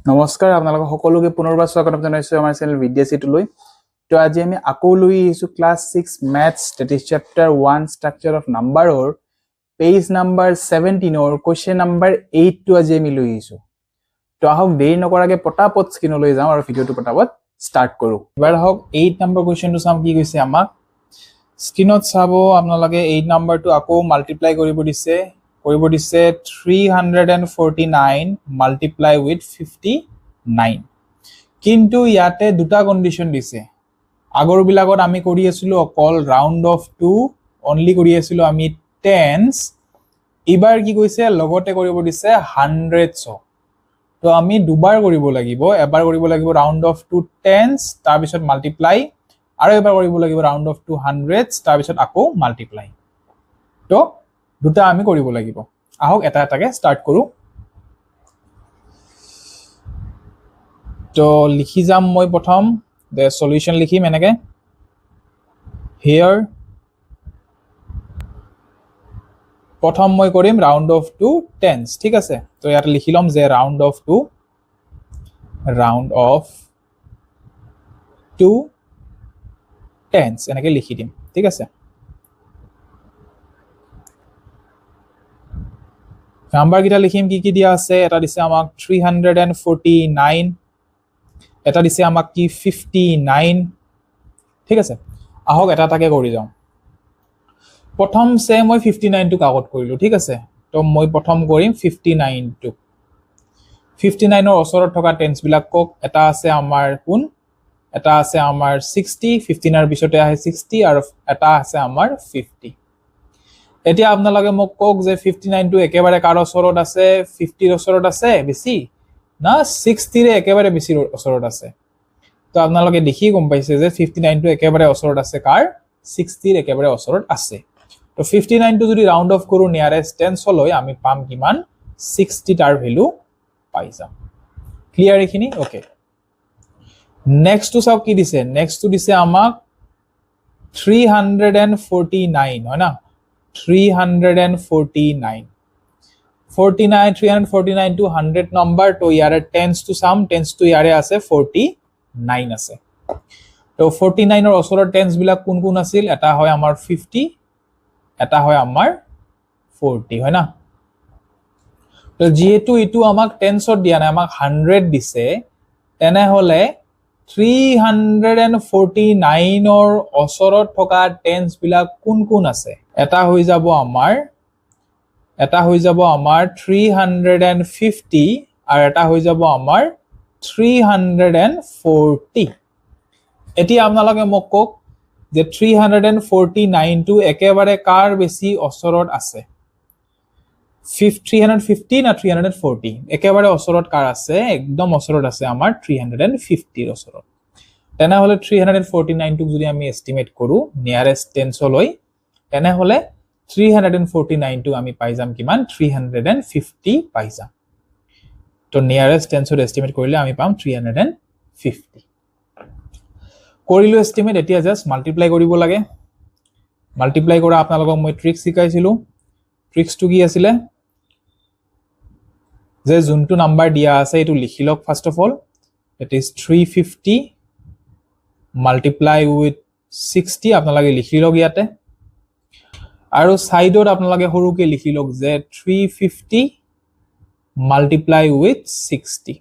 নমস্কাৰ আপোনালোকক সকলোকে পুনৰবাৰ স্বাগতম জনাইছো আমাৰ চেনেল ভিডিঅ'চিটোলৈ। তো আজি আমি আকৌ লৈ আহিছো class 6 maths statistics chapter 1 structure of নাম্বাৰৰ পেজ নাম্বাৰ 17 কোৱেশ্চন নাম্বাৰ 8 টো আজি আমি লৈ আহিছো। তো আহক দেৰি নকৰাকৈ পটাপট স্ক্ৰীনলৈ যাওঁ আৰু ভিডিঅ'টো পটাপট ষ্টাৰ্ট কৰো। এবাৰ আহক 8 নম্বৰ কুৱেশ্চনটো চাম কি কৈছে আমাক। স্ক্ৰীনত চাব আপোনালোকে 8 নম্বৰটো আকৌ মাল্টিপ্লাই কৰিব দিছে 349 multiply with 59 কিন্তু ইয়াতে দুটা কন্ডিশন দিছে। আগৰ বিলাকত আমি কৰি আছিলো অকল ৰাউন্ড অফ টু অনলি কৰি আছিলো আমি টেন্স, এবাৰ কি কৈছে লগতে কৰিব দিছে হান্ড্ৰেডছ। তো আমি দুবাৰ কৰিব লাগিব, এবাৰ কৰিব লাগিব ৰাউন্ড অফ টু টেন্স তাৰ পিছত মাল্টিপ্লাই, আৰু এবাৰ কৰিব লাগিব ৰাউন্ড অফ টু হান্ড্ৰেডছ তাৰ পিছত আকৌ মাল্টিপ্লাই। তো দুটা আমি কৰিব লাগিব। আহক এটা এটাকে স্টাৰ্ট কৰো। তো লিখি যাম মই প্ৰথম the solution লিখিম এনেকে here প্ৰথম মই কৰিম ৰাউন্ড অফ টু টেন্স, ঠিক আছে। তো ইয়াত লিখি লম যে ৰাউন্ড অফ টু টেন্স এনেকে লিখি দিম, ঠিক আছে। নাম্বাৰ কিটা লিখিম কি কি দিয়া আছে। এটা দিছে আমাক 349, এটা দিছে আমাক কি 59, ঠিক আছে। আহক এটা এটাকে কৰি যাওঁ। প্ৰথম সে মই 59 টো কাউট কৰিলো, ঠিক আছে। তো মই প্ৰথম কৰিম 59 টো। 59 ৰ ওচৰত থকা টেন্স বিলাক কক। এটা আছে আমাৰ কোন, এটা আছে আমাৰ 60, 15 ৰ পিছতে আহে 60, আৰু এটা আছে আমাৰ 50। এতিয়া আপোনালোকে মোক কক যে 59 টো একেবাৰে কাৰ ওচৰত আছে, 50 ৰ ওচৰত আছে বেছি না 60 ৰে একেবাৰে বেছি ওচৰত আছে। তো আপোনালোকে দেখি গম পাইছে যে 59 টো একেবাৰে ওচৰত আছে কাৰ, 60 ৰ একেবাৰে ওচৰত আছে। তো 59 টো যদি ৰাউন্ড অফ কৰো নিয়াৰেষ্ট টেন্সলৈ আমি পাম কিমান 60 তাৰ ভ্যালু পাই যাম। ক্লিয়াৰ এইখিনি? ওকে। নেক্সট টু চাও কি দিছে। নেক্সট টু দিছে আমাক 349, হয় না 349 টো 100 নম্বৰ। তো ইয়াৰে টেন্স টু চাম, টেন্স টু ইয়াৰে আছে 49 আছে। তো 49 ৰ ওচৰৰ টেন্স বিলাক কোন কোন আছিল। এটা হয় আমাৰ 50, এটা হয় আমাৰ 40, হয় না। তো যেহেতু ইটো আমাক টেন্সত দিয়া নাই, আমাক 100 দিছে, তেনেহলে 349 ৰ ওচৰত থকা টেন্স বিলাক কোন কোন আছে। এটা হৈ যাব আমাৰ 350, আৰু এটা হৈ যাব আমাৰ 340। এতিয়া আপোনালোকে মোক কক যে 349 টো একেবাৰে কাৰ বেছি ওচৰত আছে, 350 না 340? একেবাৰে ওচৰত কাৰ আছে, একদম ওচৰত আছে আমাৰ 350 ৰ ওচৰত। তেনেহলে 349 টোক যদি আমি এস্টিমেট কৰো নিয়াৰেষ্ট টেন্সলৈ, তেনেহলে 349 টো আমি পাই যাম কিমান 350 পাই যাম। তো নিয়াৰেষ্ট টেন্সত এস্টিমেট কৰিলে আমি পাম 350। কৰিলো এস্টিমেট। এতিয়া জাস্ট মাল্টিপ্লাই কৰিব লাগে। মাল্টিপ্লাই কৰা আপোনালোকক মই ট্ৰিক্স শিকাইছিলো। ট্ৰিক্সটো কি আছিলে যে যোনটো নাম্বাৰ দিয়া আছে এটো লিখি লওক। First of all it is 350 multiply with 60 আপোনালোকে লিখি লওক ইয়াতে, আৰু সাইডত আপোনালোকে সৰুকে লিখি লওক যে 350 মাল্টিপ্লাই উইথ 60,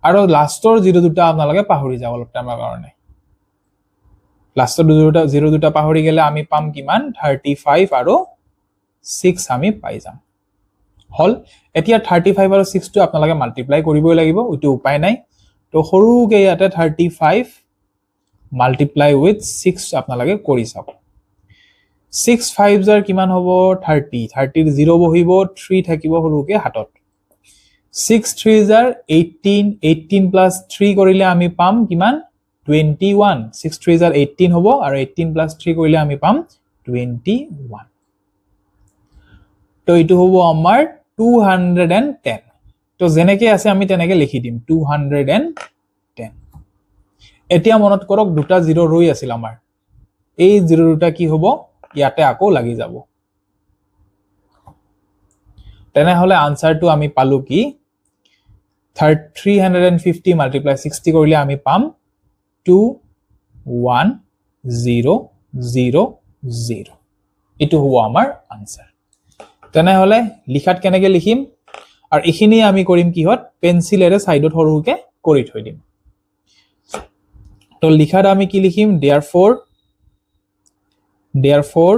আৰু লাষ্টৰ জিৰো দুটা আপোনালোকে পাহৰি যাব অলপ টাইমৰ কাৰণে। লাষ্টৰ জিৰো দুটা পাহৰি গেলে আমি পাম কিমান 35 আৰু 6 আমি পাই যাম। হল। এতিয়া 35 আৰু 6 টো আপোনালোকে মাল্টিপ্লাই কৰিবই লাগিব, উইটো উপায় নাই। তো সৰুকে ইয়াতে 35 মাল্টিপ্লাই উইথ 6 আপোনালোকে কৰি চাওক। 6 5 জাৰ কিমান হ'ব 30, 30 ৰ 0 বহিব, 3 থাকিব সৰুকে হাতত। 6 3 জাৰ 18, 18 প্লাস 3 কৰিলে আমি পাম কিমান 21। 6 3 জাৰ 18 হ'ব, আৰু 18 প্লাস 3 কৰিলে আমি পাম 21। তো এইটো হ'ব আমাৰ 210। তো যেনেকে আছে আমি তেনেকে লিখি দিম 210। এতিয়া মনত কৰক দুটা জিৰো ৰৈ আছিল আমাৰ, এই জিৰো দুটা কি হ'ব ইয়াতে আকৌ লাগি যাব। তেনেহলে আনসাৰটো আমি পালো কি 350 মাল্টিপ্লাই 60 কৰিলে আমি পাম 21000 এটো হ'ব আমাৰ আনসাৰ তেনেহলে লিখাত কেনেকৈ লিখিম আৰু এখিনি আমি কৰিম কিহত পেন্সিলেৰে সাইডত হৰুকে কৰি থৈ দিম তো লিখাত আমি কি লিখিম therefore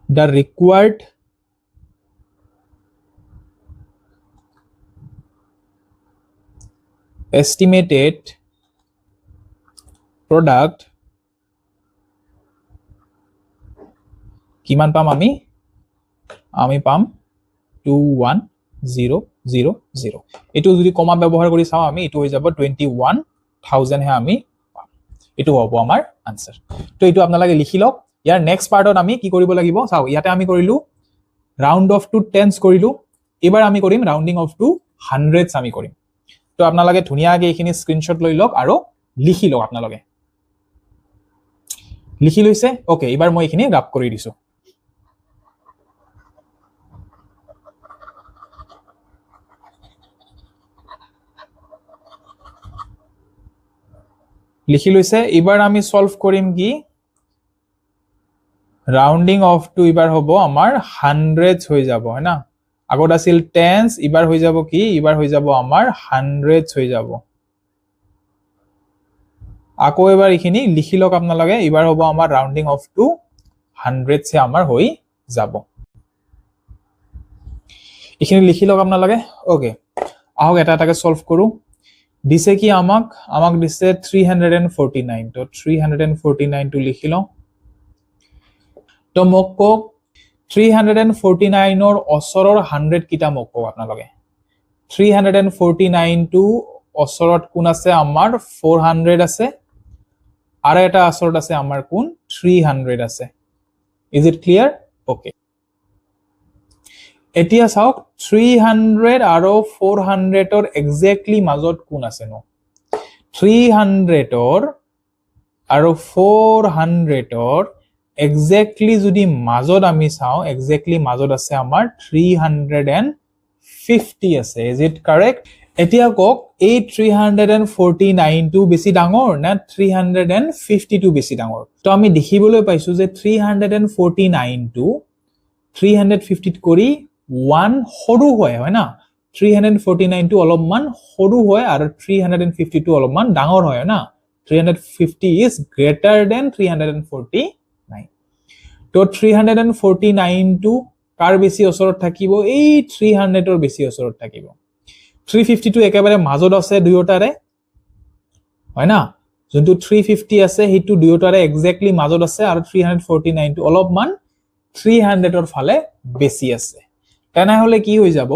the required estimated product কিমান পাম আমি পাম 21000 এটো যদি কমা ব্যৱহাৰ কৰি চাও আমি এটো হৈ যাব 21000 হে আমি পাম এটো হ'ব আমাৰ আনসাৰ তো এটো আপোনালোকে লিখি লওক ইয়াৰ নেক্সট পাৰ্টত আমি কি কৰিব লাগিব চাও ইয়াতে আমি কৰিলো ৰাউন্ড অফ টু টেন্স কৰিলো এবাৰ আমি কৰিম ৰাউন্ডিং অফ টু হান্ড্ৰেডস আমি কৰিম তো আপোনালোকে ধুনিয়াকৈ এইখিনি স্ক্ৰিনশ্বট লৈ লওক আৰু লিখি লওক আপোনালোকে লিখি লৈছে ওকে এবাৰ মই এইখিনি ৰাপ কৰি দিছো লিখি লৈছে এবাৰ আমি সলভ কৰিম কি ৰাউন্ডিং অফ টু এবাৰ হ'ব আমাৰ হান্ড্ৰেডস হৈ যাব হয় না আগত আছিল টেন্স এবাৰ হৈ যাব কি এবাৰ হৈ যাব আমাৰ হান্ড্ৰেডস হৈ যাব আকৌ এবাৰ এইখিনি লিখি লওক আপোনালোকে এবাৰ হ'ব আমাৰ ৰাউন্ডিং অফ টু হান্ড্ৰেডস হে আমাৰ হৈ যাব এইখিনি লিখি লওক আপোনালোকে ওকে আহক এটা এটাকে সলভ কৰো দিছে কি আমাক দিছে 349 তো 349 টো লিখি লও তো মোক কক 349 ৰ অসৰৰ 100 কিটা মোক কক আপোনালোকে 349 টো অসৰত কোন আছে আমাৰ 400 আছে আৰু এটা অসৰত আছে আমাৰ কোন 300 আছে ইজ ইট ক্লিয়াৰ ওকে এতিয়া চাওক 300 আৰু 400 ৰ এক্স্যাক্টলি মাজত কোন আছে নো 300 ৰ আৰু 400 ৰ এক্স্যাক্টলি যদি মাজত আমি চাও এক্স্যাক্টলি মাজত আছে আমাৰ 350 আছে ইজ ইট কাৰেক্ট এতিয়া কক এই 349 টো বেছি ডাঙৰ না 350 টো বেছি ডাঙৰ তো আমি দেখিবলৈ পাইছো যে 349 টো 350 কৰি 1 সৰু হয় না 349 টো অলপমান সৰু হয় আৰু 350 টো অলপমান ডাঙৰ হয় না 350 is greater than 349 তো 349 টো কাৰ বেছি ওচৰত থাকিব এই 300 ৰ বেছি ওচৰত থাকিব 350 টো একেবাৰে মাজত আছে দুয়োটাৰে হয় না যোনটো 350 আছে হেতু দুয়োটাৰে এক্স্যাক্টলি মাজত আছে আৰু 349 টো অলপমান 300 ৰ ফালে বেছি আছে তেনেহলে কি হৈ যাব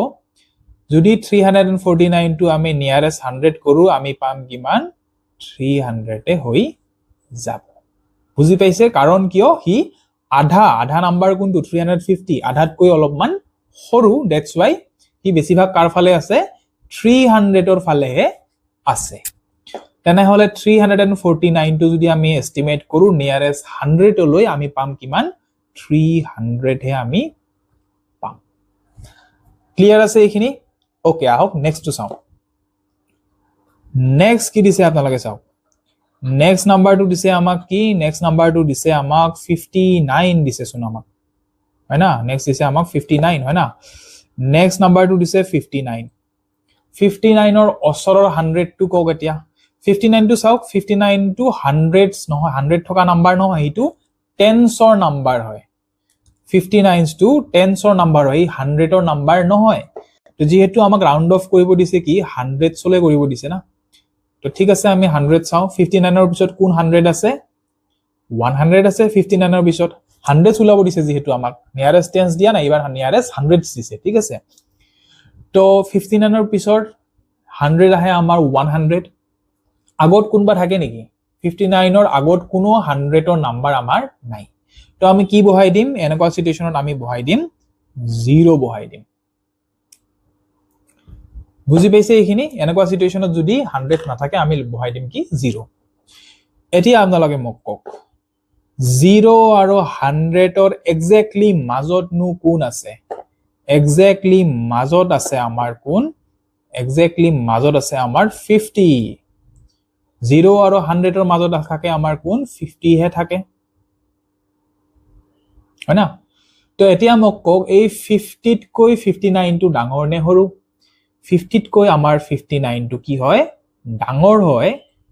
যদি 349 টো আমি নিয়াৰেষ্ট 100 কৰো আমি পাম কিমান 300 এ হৈ যাব বুজি পাইছে কাৰণ কিয় হি আধা নাম্বাৰ কোনটো 350 আধাতকৈ অলপমান সৰু দ্যাটস ওয়াই হি বেছিভাগ কাৰ ফালে আছে 300 ৰ ফালে আছে তেনেহলে 349 টো যদি আমি এস্টিমেট কৰো নিয়াৰেষ্ট 100 লৈ আমি পাম কিমান 300 হে আমি পাম ক্লিয়াৰ আছে এইখিনি ওকে আহক নেক্সট টু চাও নেক্সট কি দিছে আপোনালোকে চাও নেক্সট নাম্বাৰ টু দিছে আমাক কি নেক্সট নাম্বাৰ টু দিছে আমাক 59 দিছে শুন আমাক হয় না নেক্সট দিছে আমাক 59 হয় না নেক্সট নাম্বাৰ টু দিছে 59 59 ৰ অসৰৰ 100 টো কক এতিয়া 59 টো চাওক 59 টো 100s নহয় 100 থকা নাম্বাৰ নহয় এটো টেন্সৰ নাম্বাৰ হয় 59 টো টেন্সৰ নাম্বাৰ হয় 100 ৰ নাম্বাৰ নহয় তো যেহেতু আমাক ৰাউন্ড অফ কৰিব দিছে কি 100s লৈ কৰিব দিছে না তো ঠিক আছে আমি 100 চাও 59 ৰ পিছত কোন 100 আছে 100 আছে 59 ৰ পিছত 100 উলাব দিছে যেহেতু আমাক নিয়াৰেস্ট টেন্স দিয়া না এবাৰ নিয়াৰেস্ট 100s দিছে ঠিক আছে তো 59 ৰ পিছত 100 আহে আমাৰ 100 আগত কোনবা থাকে নেকি 59 ৰ আগত কোনো 100 ৰ নাম্বাৰ আমাৰ নাই তো আমি কি বহাই দিম এনেকুৱা সিচুৱেচনত আমি বহাই দিম 0 বহাই দিম বুজি পাইছে এইখিনি এনেকুৱা সিচুৱেচনত যদি 100 নাথাকে আমি বহাই দিম কি 0 এতিয়া আপোনালোকে মোক কক 0 আৰু 100 ৰ এক্স্যাক্টলি মাজত নু কোন আছে এক্স্যাক্টলি মাজত আছে আমাৰ কোন এক্স্যাক্টলি মাজত আছে আমাৰ 50 0 আৰু 100 ৰ মাজত থাকে আমাৰ কোন 50 হে থাকে হয় না তো এতিয়া মোক কক এই 50 তকৈ 59 টো ডাঙৰ নে সৰু 50 তকৈ আমাৰ 59 টো কি হয় ডাঙৰ হয়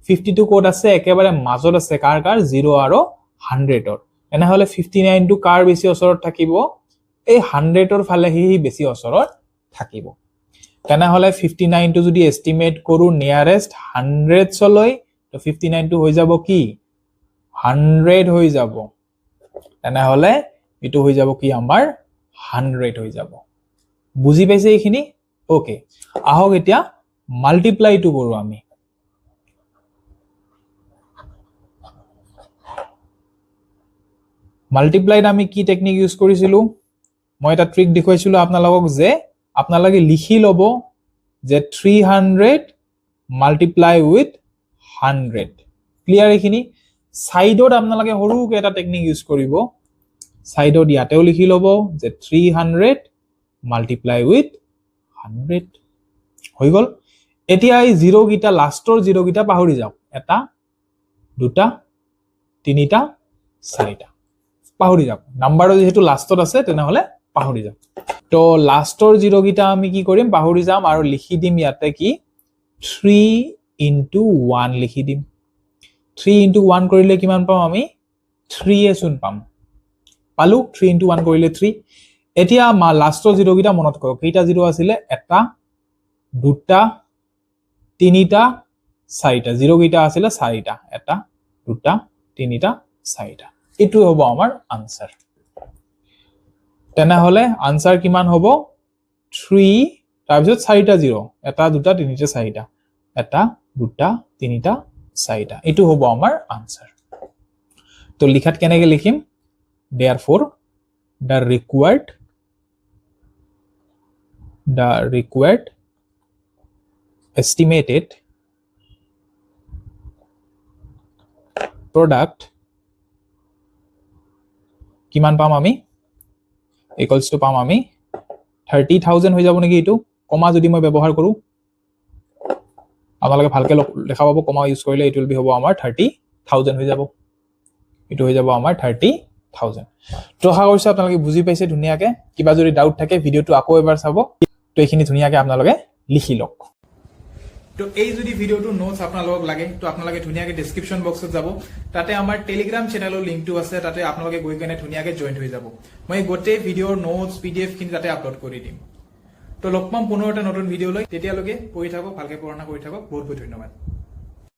50 টো কোড আছে একেবাৰে মাজত আছে কাৰ 0 আৰু 100 ৰ এনে হলে 59 টো কাৰ বেছি ওচৰত থাকিব এই 100 ৰ ফালে হি বেছি ওচৰত থাকিব তেনে হলে 59 টো যদি এস্টিমেট কৰো নিয়াৰেষ্ট 100 লৈ তো 59 টো হৈ যাব কি 100 হৈ যাব তেনে হলে এটো হৈ যাব কি আমাৰ 100 হৈ যাব বুজি পাইছে এইখিনি ওকে আহক এতিয়া মাল্টিপ্লাই টু কৰো আমি মাল্টিপ্লাইড আমি কি টেকনিক ইউজ কৰিছিলো মই এটা ট্ৰিক দেখুৱাইছিলো আপোনালোকক যে আপোনালোকে লিখি লব যে 300 মাল্টিপ্লাই উইথ 100 ক্লিয়াৰ এইখিনি সাইডত আপোনালোকে হৰুকে এটা টেকনিক ইউজ কৰিব সাইডত ইয়াতেও লিখি লব যে 300 মাল্টিপ্লাই উইথ 100 হৈ গল এতিয়া এই 0 গিটা লাষ্টৰ 0 গিটা পাহৰি যাওক এটা দুটা তিনিটা চাৰিটা পাহৰি যাওক নাম্বাৰ যেহেতু লাষ্টত আছে তেনে হলে পাহৰি যাওক তো লাষ্টৰ 0 গিটা আমি কি কৰিম পাহৰি যাম আৰু লিখি দিম ইয়াতে কি 3 into 1 লিখি দিম 3 into 1 কৰিলে কিমান পাম আমি 3 এ চোন পাম পালু 3 into 1 কৰিলে 3 এতিয়া মা লাষ্টৰ 0 গিটা মনত কৰক কেইটা 0 আছিল এটা দুটা তিনিটা চাৰিটা 0 গিটা আছিল চাৰিটা এটা দুটা তিনিটা চাৰিটা এটো হ'ব আমাৰ আনসাৰ তেনে হলে আনসাৰ কিমান হ'ব 3 তাৰপিছত চাৰিটা 0 এটা দুটা তিনিটা চাৰিটা এটা দুটা তিনিটা চাৰিটা এটো হ'ব আমাৰ আনসাৰ তো লিখাত কেনেকৈ লিখিম therefore the required estimated product কিমান পাম আমি equals to পাম আমি 30000 হৈ যাব নেকি এটো কমা যদি মই ব্যৱহাৰ কৰো আপোনালোকে ভালকে লেখা পাব কমা ইউজ কৰিলে ইট উইল বি হ'ব আমাৰ 30000 হৈ যাব এটো হৈ যাব আমাৰ 30000 তো আশা কৰিছো আপোনালোকে বুজি পাইছে ধুনিয়াকে কিবা যদি ডাউট থাকে ভিডিওটো আকৌ এবাৰ চাব তো এইখিনি ধুনিয়াকে আপোনালোকে লিখি লওক তো এই যদি ভিডিওটো নোটস আপোনালোকক লাগে তো আপোনালোকে ধুনিয়াকে ডেসক্ৰিপচন বক্সত যাব তাতে আমাৰ টেলিগ্ৰাম চেনেলৰ লিংকটো আছে তাতে আপোনালোকে গৈ কেনে ধুনিয়াকে জয়েন হৈ যাব মই গোটেই ভিডিওৰ নোটস পিডিএফ খিনি তাতে আপলোড কৰি দিম তো লগ পাম পুনৰ এটা নতুন ভিডিও লৈ তেতিয়ালৈকে পঢ়ি থাকক ভালকে পঢ়া কৰি থাকক বহুত বহুত ধন্যবাদ